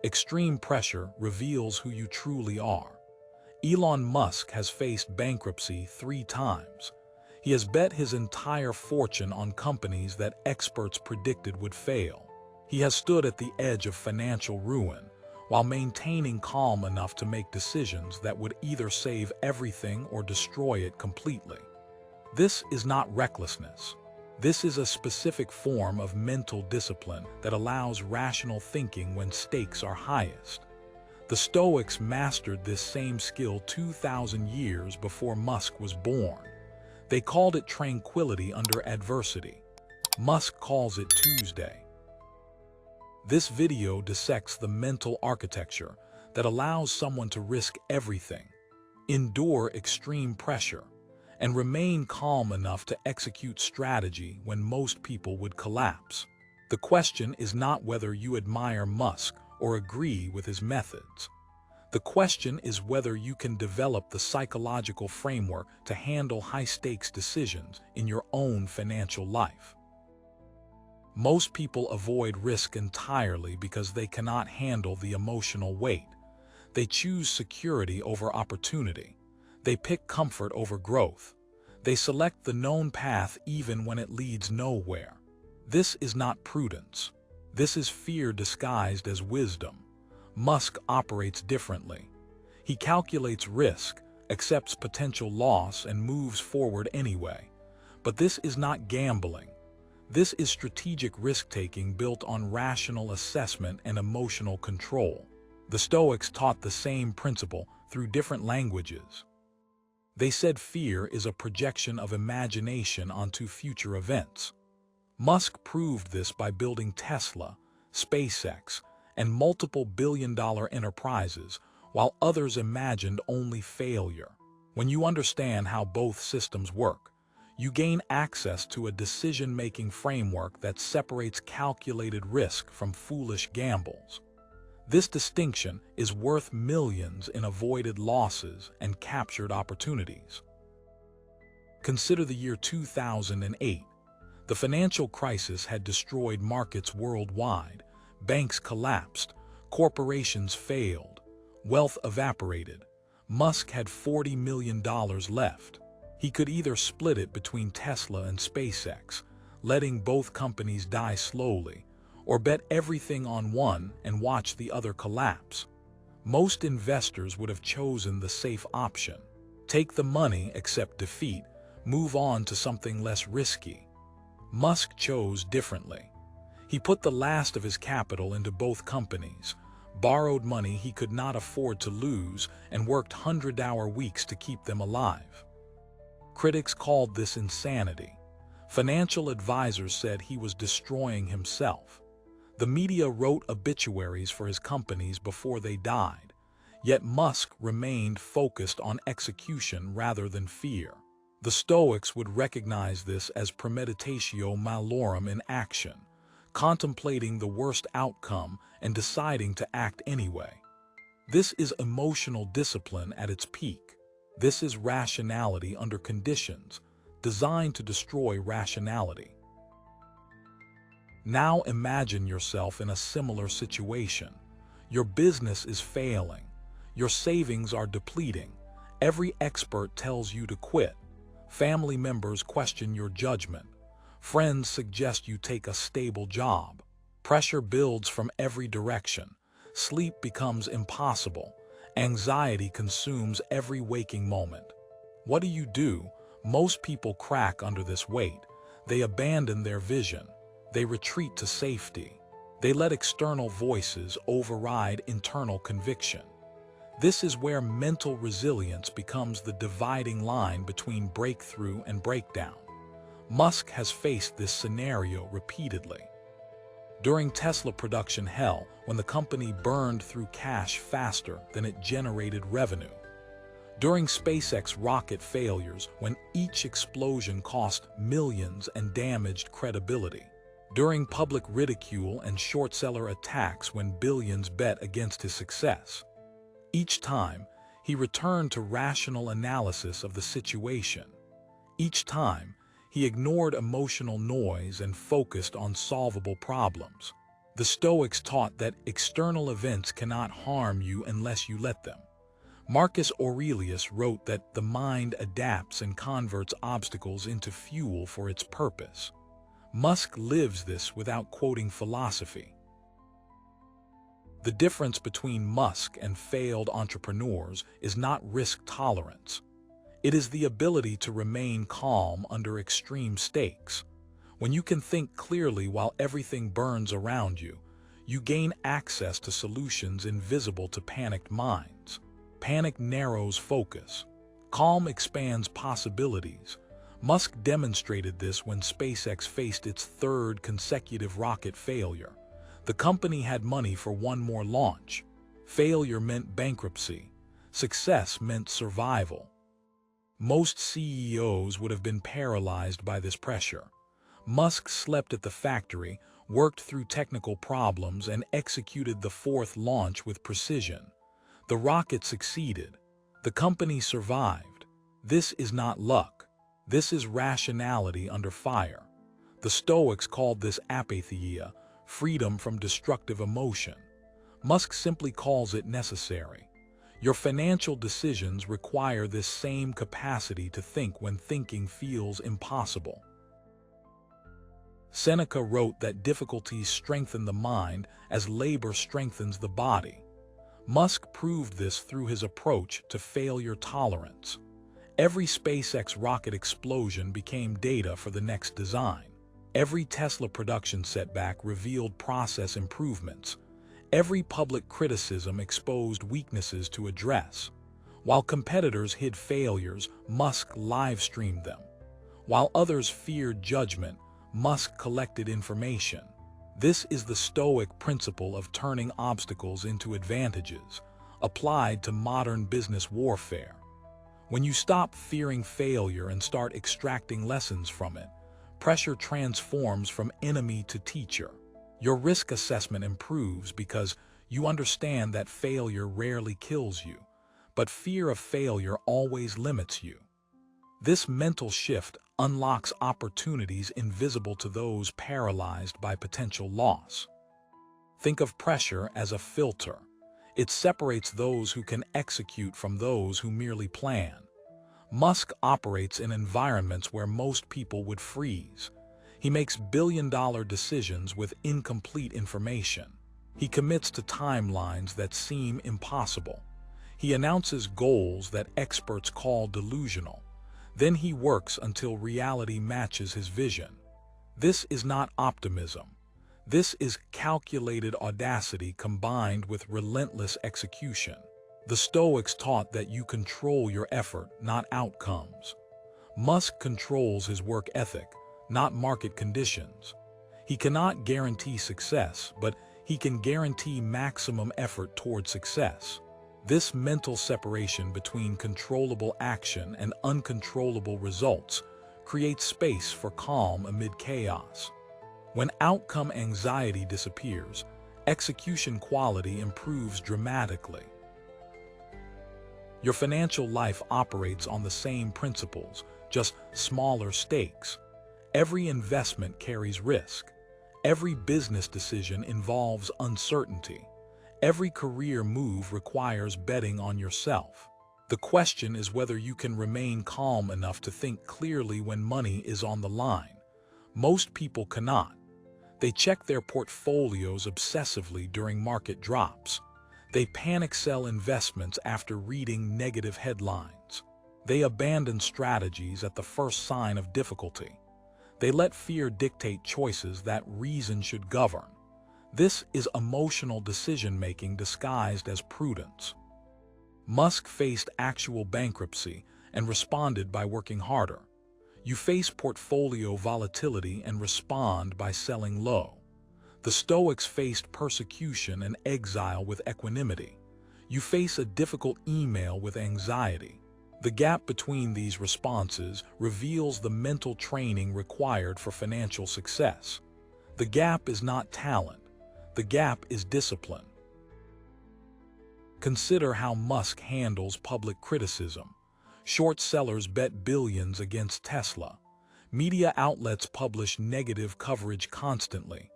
Extreme pressure reveals who you truly are. Elon Musk has faced bankruptcy 3 times. He has bet his entire fortune on companies that experts predicted would fail. He has stood at the edge of financial ruin, while maintaining calm enough to make decisions that would either save everything or destroy it completely. This is not recklessness. This is a specific form of mental discipline that allows rational thinking when stakes are highest. The Stoics mastered this same skill 2,000 years before Musk was born. They called it tranquility under adversity. Musk calls it Tuesday. This video dissects the mental architecture that allows someone to risk everything, endure extreme pressure, and remain calm enough to execute strategy when most people would collapse. The question is not whether you admire Musk or agree with his methods. The question is whether you can develop the psychological framework to handle high-stakes decisions in your own financial life. Most people avoid risk entirely because they cannot handle the emotional weight. They choose security over opportunity. They pick comfort over growth. They select the known path even when it leads nowhere. This is not prudence. This is fear disguised as wisdom. Musk operates differently. He calculates risk, accepts potential loss, and moves forward anyway. But this is not gambling. This is strategic risk-taking built on rational assessment and emotional control. The Stoics taught the same principle through different languages. They said fear is a projection of imagination onto future events. Musk proved this by building Tesla, SpaceX, and multiple billion-dollar enterprises, while others imagined only failure. When you understand how both systems work, you gain access to a decision-making framework that separates calculated risk from foolish gambles. This distinction is worth millions in avoided losses and captured opportunities. Consider the year 2008. The financial crisis had destroyed markets worldwide. Banks collapsed, corporations failed, wealth evaporated. Musk had $40 million left. He could either split it between Tesla and SpaceX, letting both companies die slowly, or bet everything on one and watch the other collapse. Most investors would have chosen the safe option. Take the money, accept defeat, move on to something less risky. Musk chose differently. He put the last of his capital into both companies, borrowed money he could not afford to lose, and worked 100-hour weeks to keep them alive. Critics called this insanity. Financial advisors said he was destroying himself. The media wrote obituaries for his companies before they died, yet Musk remained focused on execution rather than fear. The Stoics would recognize this as premeditatio malorum in action, contemplating the worst outcome and deciding to act anyway. This is emotional discipline at its peak. This is rationality under conditions designed to destroy rationality. Now imagine yourself in a similar situation. Your business is failing. Your savings are depleting. Every expert tells you to quit. Family members question your judgment. Friends suggest you take a stable job. Pressure builds from every direction. Sleep becomes impossible. Anxiety consumes every waking moment. What do? Most people crack under this weight. They abandon their vision. They retreat to safety. They let external voices override internal conviction. This is where mental resilience becomes the dividing line between breakthrough and breakdown. Musk has faced this scenario repeatedly. During Tesla production hell, when the company burned through cash faster than it generated revenue. During SpaceX rocket failures, when each explosion cost millions and damaged credibility. During public ridicule and short-seller attacks when billions bet against his success. Each time, he returned to rational analysis of the situation. Each time, he ignored emotional noise and focused on solvable problems. The Stoics taught that external events cannot harm you unless you let them. Marcus Aurelius wrote that the mind adapts and converts obstacles into fuel for its purpose. Musk lives this without quoting philosophy. The difference between Musk and failed entrepreneurs is not risk tolerance. It is the ability to remain calm under extreme stakes. When you can think clearly while everything burns around you, you gain access to solutions invisible to panicked minds. Panic narrows focus. Calm expands possibilities. Musk demonstrated this when SpaceX faced its third consecutive rocket failure. The company had money for one more launch. Failure meant bankruptcy. Success meant survival. Most CEOs would have been paralyzed by this pressure. Musk slept at the factory, worked through technical problems, and executed the fourth launch with precision. The rocket succeeded. The company survived. This is not luck. This is rationality under fire. The Stoics called this apatheia, freedom from destructive emotion. Musk simply calls it necessary. Your financial decisions require this same capacity to think when thinking feels impossible. Seneca wrote that difficulties strengthen the mind as labor strengthens the body. Musk proved this through his approach to failure tolerance. Every SpaceX rocket explosion became data for the next design. Every Tesla production setback revealed process improvements. Every public criticism exposed weaknesses to address. While competitors hid failures, Musk live-streamed them. While others feared judgment, Musk collected information. This is the Stoic principle of turning obstacles into advantages, applied to modern business warfare. When you stop fearing failure and start extracting lessons from it, pressure transforms from enemy to teacher. Your risk assessment improves because you understand that failure rarely kills you, but fear of failure always limits you. This mental shift unlocks opportunities invisible to those paralyzed by potential loss. Think of pressure as a filter. It separates those who can execute from those who merely plan. Musk operates in environments where most people would freeze. He makes billion-dollar decisions with incomplete information. He commits to timelines that seem impossible. He announces goals that experts call delusional. Then he works until reality matches his vision. This is not optimism. This is calculated audacity combined with relentless execution. The Stoics taught that you control your effort, not outcomes. Musk controls his work ethic, not market conditions. He cannot guarantee success, but he can guarantee maximum effort toward success. This mental separation between controllable action and uncontrollable results creates space for calm amid chaos. When outcome anxiety disappears, execution quality improves dramatically. Your financial life operates on the same principles, just smaller stakes. Every investment carries risk. Every business decision involves uncertainty. Every career move requires betting on yourself. The question is whether you can remain calm enough to think clearly when money is on the line. Most people cannot. They check their portfolios obsessively during market drops. They panic sell investments after reading negative headlines. They abandon strategies at the first sign of difficulty. They let fear dictate choices that reason should govern. This is emotional decision-making disguised as prudence. Musk faced actual bankruptcy and responded by working harder. You face portfolio volatility and respond by selling low. The Stoics faced persecution and exile with equanimity. You face a difficult email with anxiety. The gap between these responses reveals the mental training required for financial success. The gap is not talent. The gap is discipline. Consider how Musk handles public criticism. Short sellers bet billions against Tesla. Media outlets publish negative coverage constantly.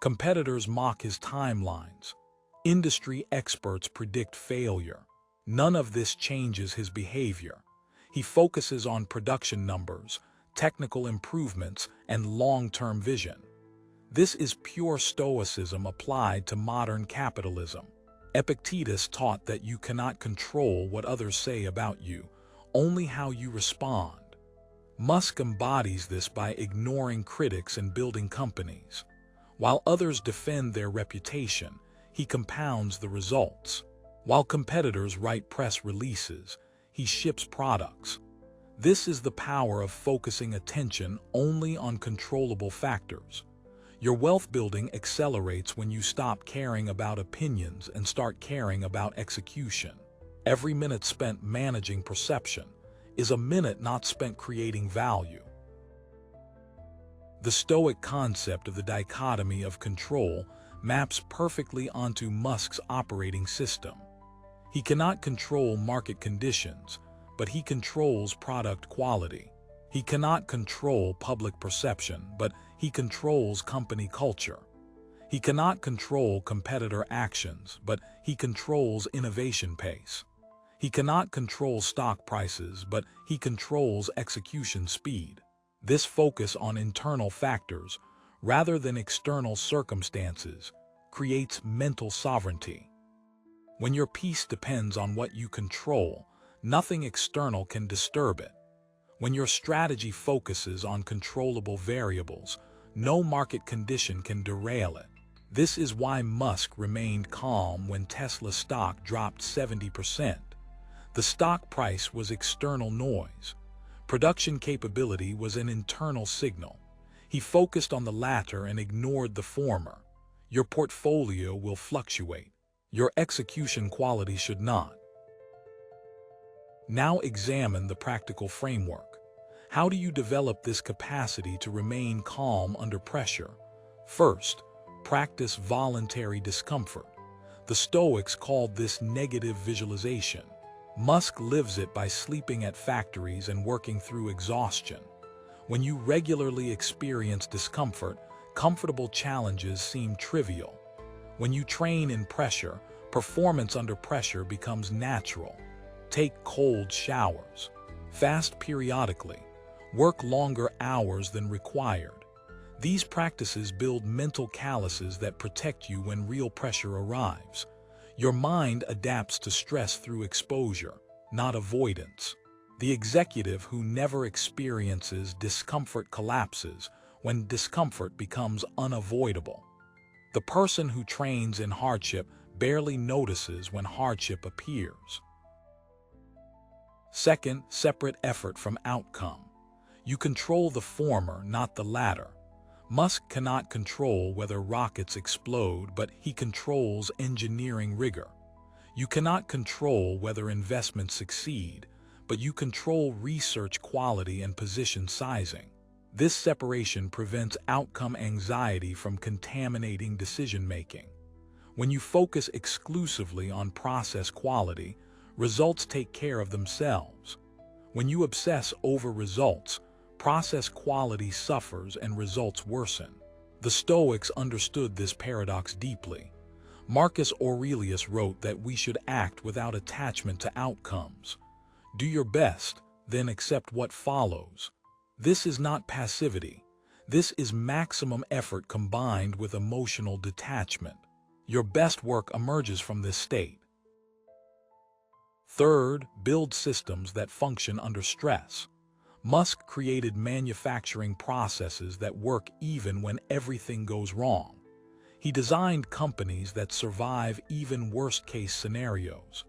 Competitors mock his timelines. Industry experts predict failure. None of this changes his behavior. He focuses on production numbers, technical improvements, and long-term vision. This is pure Stoicism applied to modern capitalism. Epictetus taught that you cannot control what others say about you, only how you respond. Musk embodies this by ignoring critics and building companies. While others defend their reputation, he compounds the results. While competitors write press releases, he ships products. This is the power of focusing attention only on controllable factors. Your wealth building accelerates when you stop caring about opinions and start caring about execution. Every minute spent managing perception is a minute not spent creating value. The Stoic concept of the dichotomy of control maps perfectly onto Musk's operating system. He cannot control market conditions, but he controls product quality. He cannot control public perception, but he controls company culture. He cannot control competitor actions, but he controls innovation pace. He cannot control stock prices, but he controls execution speed. This focus on internal factors, rather than external circumstances, creates mental sovereignty. When your peace depends on what you control, nothing external can disturb it. When your strategy focuses on controllable variables, no market condition can derail it. This is why Musk remained calm when Tesla stock dropped 70%. The stock price was external noise. Production capability was an internal signal. He focused on the latter and ignored the former. Your portfolio will fluctuate. Your execution quality should not. Now examine the practical framework. How do you develop this capacity to remain calm under pressure? First, practice voluntary discomfort. The Stoics called this negative visualization. Musk lives it by sleeping at factories and working through exhaustion. When you regularly experience discomfort, comfortable challenges seem trivial. When you train in pressure, performance under pressure becomes natural. Take cold showers. Fast periodically. Work longer hours than required. These practices build mental calluses that protect you when real pressure arrives. Your mind adapts to stress through exposure, not avoidance. The executive who never experiences discomfort collapses when discomfort becomes unavoidable. The person who trains in hardship barely notices when hardship appears. Second, separate effort from outcome. You control the former, not the latter. Musk cannot control whether rockets explode, but he controls engineering rigor. You cannot control whether investments succeed, but you control research quality and position sizing. This separation prevents outcome anxiety from contaminating decision-making. When you focus exclusively on process quality, results take care of themselves. When you obsess over results, process quality suffers and results worsen. The Stoics understood this paradox deeply. Marcus Aurelius wrote that we should act without attachment to outcomes. Do your best, then accept what follows. This is not passivity. This is maximum effort combined with emotional detachment. Your best work emerges from this state. Third, build systems that function under stress. Musk created manufacturing processes that work even when everything goes wrong. He designed companies that survive even worst-case scenarios.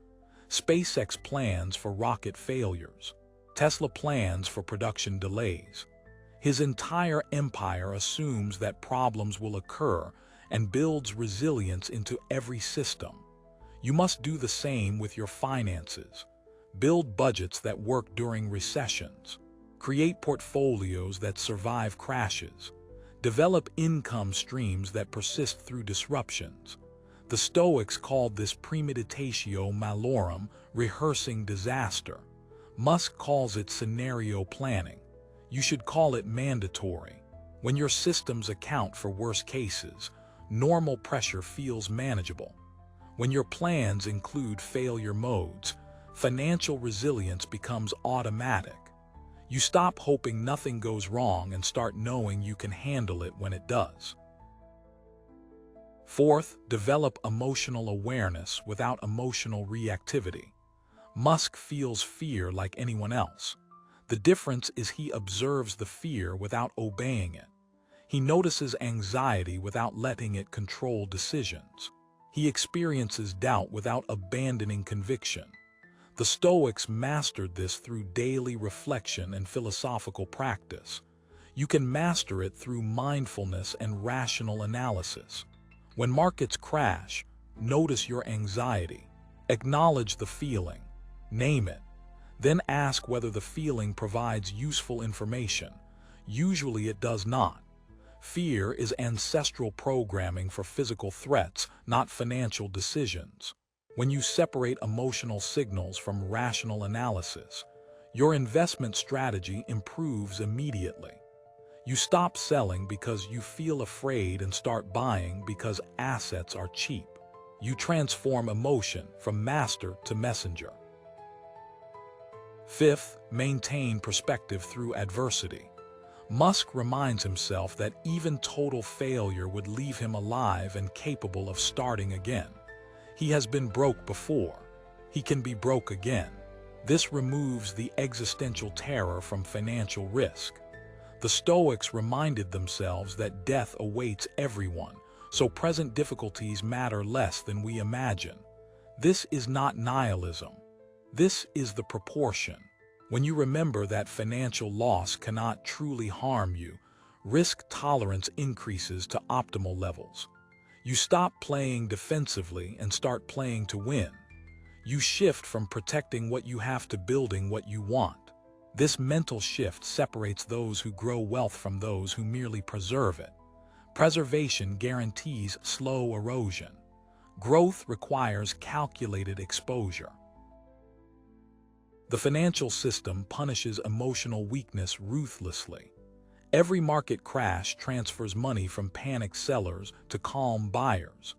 SpaceX plans for rocket failures. Tesla plans for production delays. His entire empire assumes that problems will occur and builds resilience into every system. You must do the same with your finances. Build budgets that work during recessions. Create portfolios that survive crashes. Develop income streams that persist through disruptions. The Stoics called this premeditatio malorum, rehearsing disaster. Musk calls it scenario planning. You should call it mandatory. When your systems account for worst cases, normal pressure feels manageable. When your plans include failure modes, financial resilience becomes automatic. You stop hoping nothing goes wrong and start knowing you can handle it when it does. Fourth, develop emotional awareness without emotional reactivity. Musk feels fear like anyone else. The difference is he observes the fear without obeying it. He notices anxiety without letting it control decisions. He experiences doubt without abandoning conviction. The Stoics mastered this through daily reflection and philosophical practice. You can master it through mindfulness and rational analysis. When markets crash, notice your anxiety. Acknowledge the feeling. Name it. Then ask whether the feeling provides useful information. Usually it does not. Fear is ancestral programming for physical threats, not financial decisions. When you separate emotional signals from rational analysis, your investment strategy improves immediately. You stop selling because you feel afraid and start buying because assets are cheap. You transform emotion from master to messenger. Fifth, maintain perspective through adversity. Musk reminds himself that even total failure would leave him alive and capable of starting again. He has been broke before. He can be broke again. This removes the existential terror from financial risk. The Stoics reminded themselves that death awaits everyone, so present difficulties matter less than we imagine. This is not nihilism. This is the proportion. When you remember that financial loss cannot truly harm you, risk tolerance increases to optimal levels. You stop playing defensively and start playing to win. You shift from protecting what you have to building what you want. This mental shift separates those who grow wealth from those who merely preserve it. Preservation guarantees slow erosion. Growth requires calculated exposure. The financial system punishes emotional weakness ruthlessly. Every market crash transfers money from panicked sellers to calm buyers.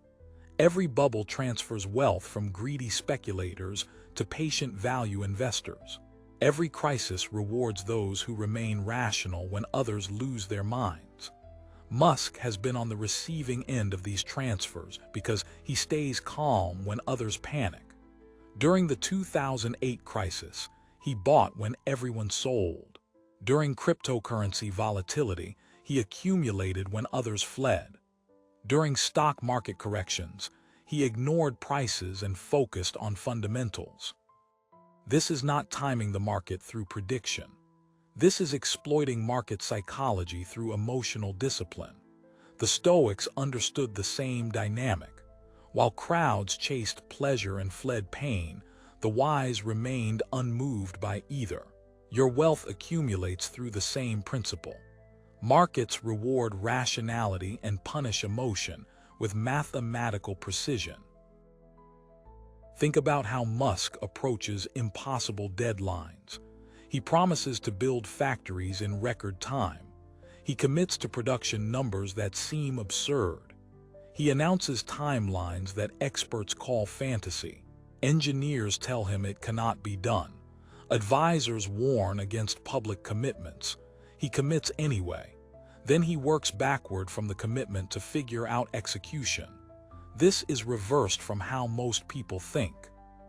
Every bubble transfers wealth from greedy speculators to patient value investors. Every crisis rewards those who remain rational when others lose their minds. Musk has been on the receiving end of these transfers because he stays calm when others panic. During the 2008 crisis, he bought when everyone sold. During cryptocurrency volatility, he accumulated when others fled. During stock market corrections, he ignored prices and focused on fundamentals. This is not timing the market through prediction. This is exploiting market psychology through emotional discipline. The Stoics understood the same dynamic. While crowds chased pleasure and fled pain, the wise remained unmoved by either. Your wealth accumulates through the same principle. Markets reward rationality and punish emotion with mathematical precision. Think about how Musk approaches impossible deadlines. He promises to build factories in record time. He commits to production numbers that seem absurd. He announces timelines that experts call fantasy. Engineers tell him it cannot be done. Advisors warn against public commitments. He commits anyway. Then he works backward from the commitment to figure out execution. This is reversed from how most people think.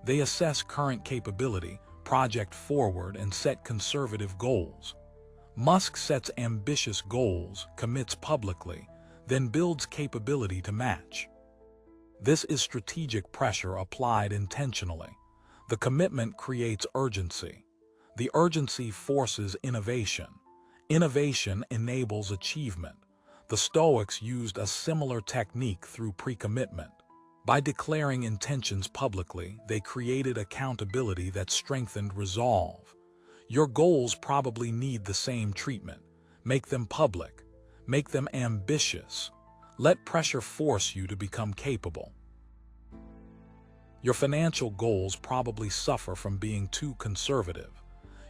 They assess current capability, project forward, and set conservative goals. Musk sets ambitious goals, commits publicly, then builds capability to match. This is strategic pressure applied intentionally. The commitment creates urgency. The urgency forces innovation. Innovation enables achievement. The Stoics used a similar technique through pre-commitment. By declaring intentions publicly, they created accountability that strengthened resolve. Your goals probably need the same treatment. Make them public. Make them ambitious. Let pressure force you to become capable. Your financial goals probably suffer from being too conservative.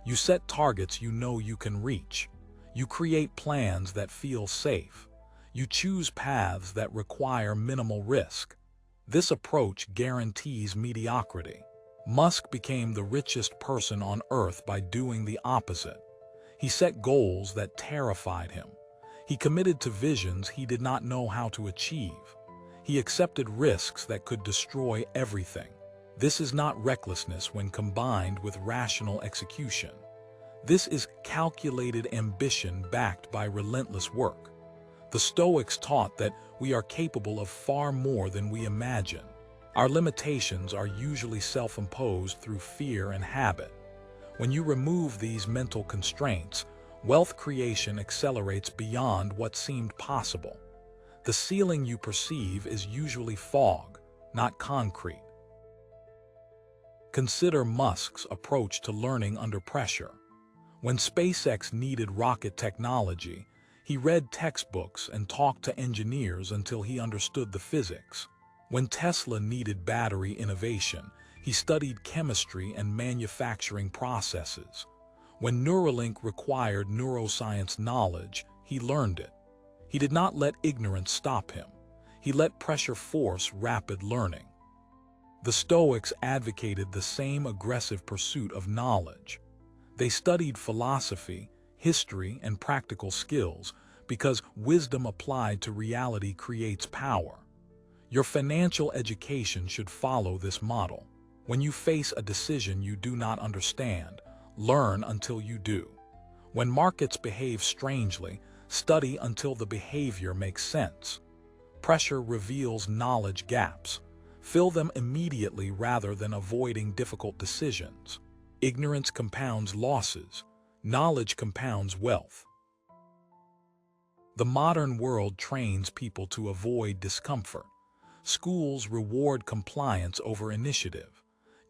You set targets you know you can reach. You create plans that feel safe. You choose paths that require minimal risk. This approach guarantees mediocrity. Musk became the richest person on Earth by doing the opposite. He set goals that terrified him. He committed to visions he did not know how to achieve. He accepted risks that could destroy everything. This is not recklessness when combined with rational execution. This is calculated ambition backed by relentless work. The Stoics taught that we are capable of far more than we imagine. Our limitations are usually self-imposed through fear and habit. When you remove these mental constraints, wealth creation accelerates beyond what seemed possible. The ceiling you perceive is usually fog, not concrete. Consider Musk's approach to learning under pressure. When SpaceX needed rocket technology, he read textbooks and talked to engineers until he understood the physics. When Tesla needed battery innovation, he studied chemistry and manufacturing processes. When Neuralink required neuroscience knowledge, he learned it. He did not let ignorance stop him. He let pressure force rapid learning. The Stoics advocated the same aggressive pursuit of knowledge. They studied philosophy, history, and practical skills because wisdom applied to reality creates power. Your financial education should follow this model. When you face a decision you do not understand, learn until you do. When markets behave strangely, study until the behavior makes sense. Pressure reveals knowledge gaps. Fill them immediately rather than avoiding difficult decisions. Ignorance compounds losses. Knowledge compounds wealth. The modern world trains people to avoid discomfort. Schools reward compliance over initiative.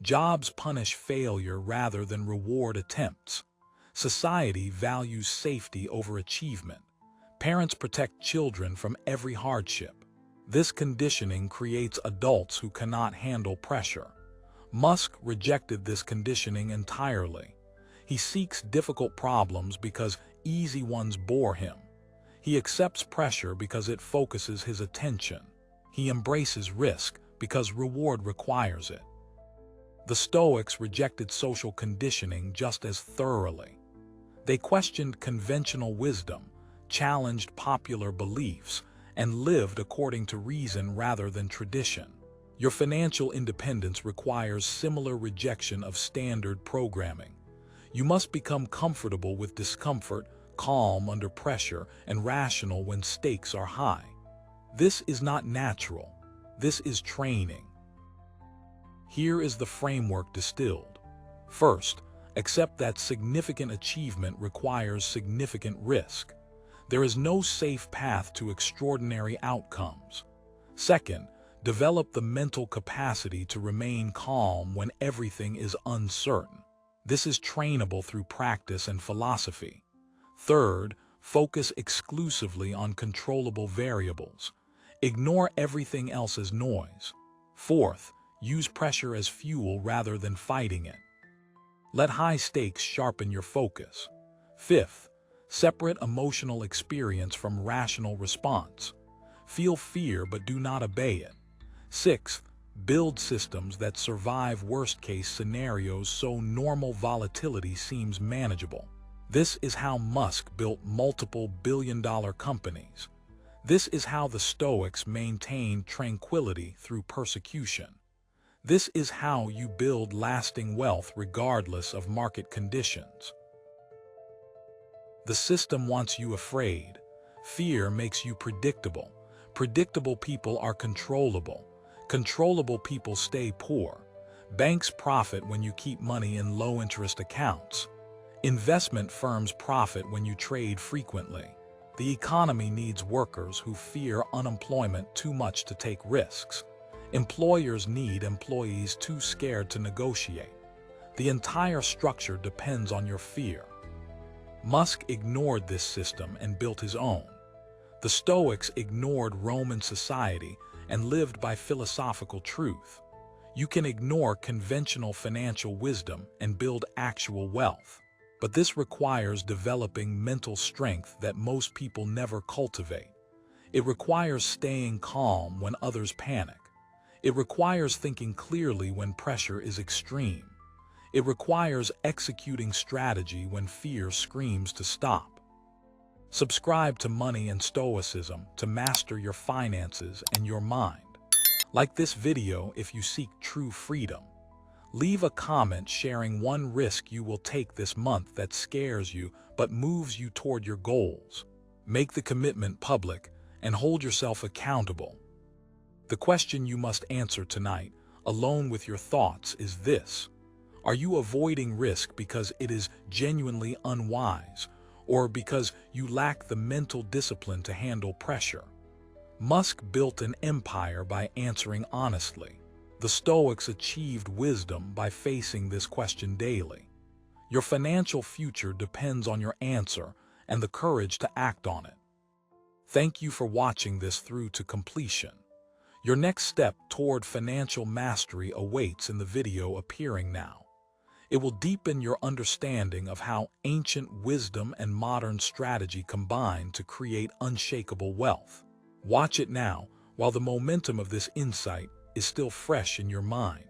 Jobs punish failure rather than reward attempts. Society values safety over achievement. Parents protect children from every hardship. This conditioning creates adults who cannot handle pressure. Musk rejected this conditioning entirely. He seeks difficult problems because easy ones bore him. He accepts pressure because it focuses his attention. He embraces risk because reward requires it. The Stoics rejected social conditioning just as thoroughly. They questioned conventional wisdom, challenged popular beliefs, and lived according to reason rather than tradition. Your financial independence requires similar rejection of standard programming. You must become comfortable with discomfort, calm under pressure, and rational when stakes are high. This is not natural. This is training. Here is the framework distilled. First, accept that significant achievement requires significant risk. There is no safe path to extraordinary outcomes. Second, develop the mental capacity to remain calm when everything is uncertain. This is trainable through practice and philosophy. Third, focus exclusively on controllable variables. Ignore everything else as noise. Fourth, use pressure as fuel rather than fighting it. Let high stakes sharpen your focus. Fifth, separate emotional experience from rational response. Feel fear but do not obey it. Sixth, build systems that survive worst-case scenarios so normal volatility seems manageable. This is how Musk built multiple billion-dollar companies. This is how the Stoics maintained tranquility through persecution. This is how you build lasting wealth regardless of market conditions. The system wants you afraid. Fear makes you predictable. Predictable people are controllable. Controllable people stay poor. Banks profit when you keep money in low-interest accounts. Investment firms profit when you trade frequently. The economy needs workers who fear unemployment too much to take risks. Employers need employees too scared to negotiate. The entire structure depends on your fear. Musk ignored this system and built his own. The Stoics ignored Roman society and lived by philosophical truth. You can ignore conventional financial wisdom and build actual wealth. But this requires developing mental strength that most people never cultivate. It requires staying calm when others panic. It requires thinking clearly when pressure is extreme. It requires executing strategy when fear screams to stop. Subscribe to Money and Stoicism to master your finances and your mind. Like this video if you seek true freedom. Leave a comment sharing one risk you will take this month that scares you but moves you toward your goals. Make the commitment public and hold yourself accountable. The question you must answer tonight, alone with your thoughts, is this: are you avoiding risk because it is genuinely unwise, or because you lack the mental discipline to handle pressure? Musk built an empire by answering honestly. The Stoics achieved wisdom by facing this question daily. Your financial future depends on your answer and the courage to act on it. Thank you for watching this through to completion. Your next step toward financial mastery awaits in the video appearing now. It will deepen your understanding of how ancient wisdom and modern strategy combine to create unshakable wealth. Watch it now while the momentum of this insight is still fresh in your mind.